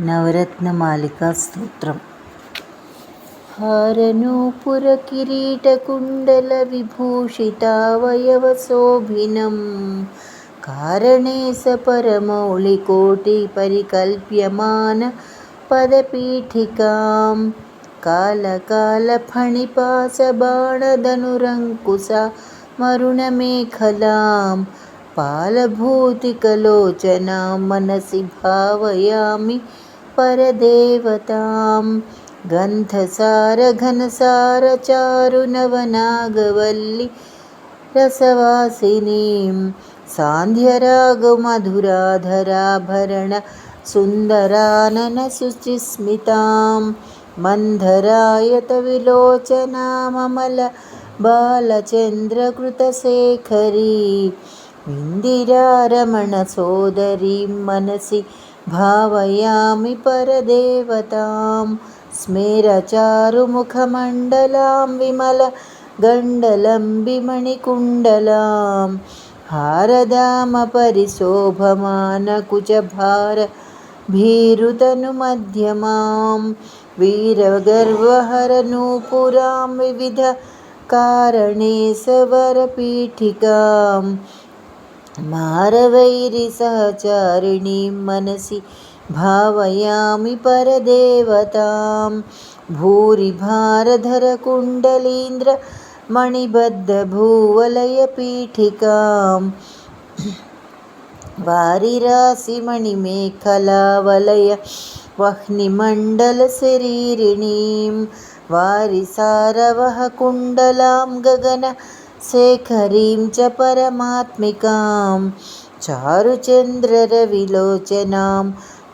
నవరత్నమాలికా స్తోత్రం. हारनूपुरकिरीटकुण्डलविभूषितावयवशोभिनं कारणे स परमौलिकोटिपरिकल्प्यमान पदपीठिकां कालकालफणिपाशबाणधनुरङ्कुशा मरुणमेखलां पालभूतिकलोचनां मनसि भावयामि परदेवतां गन्धसारघनसारचारुनवनागवल्ली रसवासिनीं सान्ध्यरागमधुराधराभरण सुन्दराननशुचिस्मितां मन्धरायतविलोचनाममल बालचन्द्रकृतशेखरी इन्दिरारमणसोदरीं मनसि भावयामि परदेवतां स्मेरचारुमुखमण्डलां विमलगण्डलम्बिमणिकुण्डलां हारदामपरिशोभमानकुचभारभीरुतनुमध्यमां वीरगर्वहरनूपुरां विविधकारणेशवरपीठिकां मारवैरिसहचारिणीं मनसि भावयामि परदेवतां भूरिभारधरकुण्डलीन्द्रमणिबद्धभूवलयपीठिकां वारिराशिमणिमेखलावलय वह्निमण्डलशरीरिणीं वारिसारवहकुण्डलां गगनशेखरीं च परमात्मिकां चारुचन्द्ररविलोचनां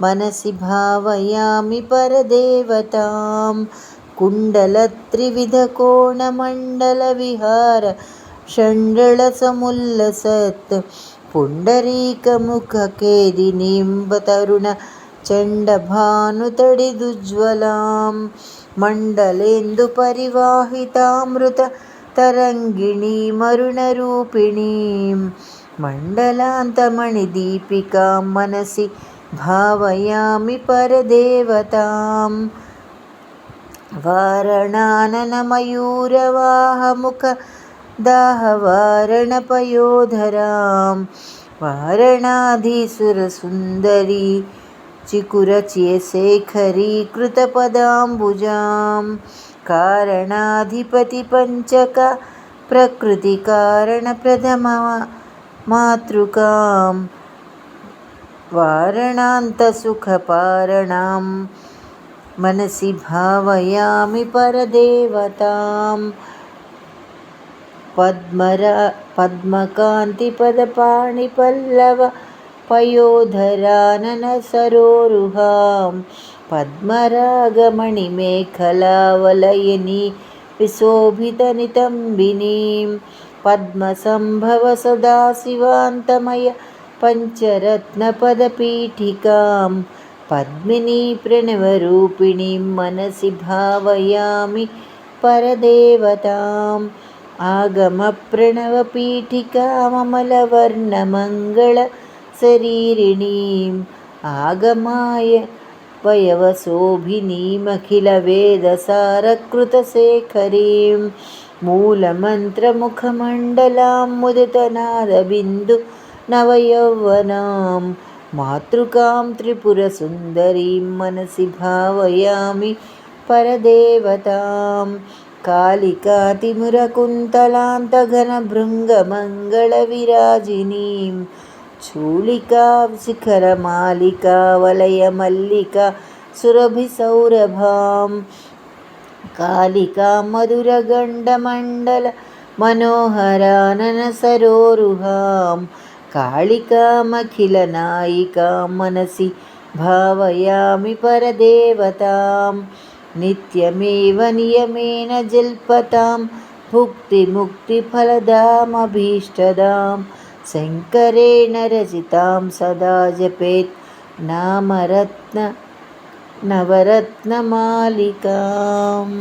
मनसि भावयामि परदेवतां कुण्डलत्रिविधकोणमण्डलविहार षण्डलसमुल्लसत् पुण्डरीकमुखकेदिनीं तरुणचण्डभानुतडिदुज्ज्वलां मण्डलेन्दुपरिवाहितामृततरङ्गिणीमरुणरूपिणीं मण्डलान्तमणिदीपिकां मनसि भावयामि परदेवतां वारणाननमयूरवाहमुखदाहवारणपयोधरां वारणाधीसुरसुन्दरी चिकुरचेशेखरी कृतपदाम्बुजां कारणाधिपतिपञ्चक प्रकृतिकारणप्रथममातृकां वारणान्तसुखपारणां मनसि भावयामि परदेवतां पद्मकान्तिपदपाणिपल्लवपयोधराननसरोरुहां पद्मरागमणिमेखलावलयिनी विशोभितनितम्बिनीं पद्मसम्भवसदाशिवान्तमय पञ्चरत्नपदपीठिकां पद्मिनीप्रणवरूपिणीं मनसि भावयामि परदेवताम् आगमप्रणवपीठिकाममलवर्णमङ्गलशरीरिणीम् आगमाय वयवशोभिनीमखिलवेदसारकृतशेखरीं मूलमन्त्रमुखमण्डलां मुदितनादबिन्दु नवयौवनां मातृकां त्रिपुरसुन्दरीं मनसि भावयामि परदेवतां कालिकातिमुरकुन्तलान्तघनभृङ्गमङ्गलविराजिनीं चूलिका शिखरमालिका वलयमल्लिका सुरभिसौरभां कालिका मधुरगण्डमण्डल मनोहराननसरोरुहां कालिकामखिलनायिकां मनसि भावयामि परदेवतां नित्यमेव नियमेन जल्पतां भुक्तिमुक्तिफलदामभीष्टदां शङ्करेण रचितां सदा जपेत् नवरत्नमालिकाम्।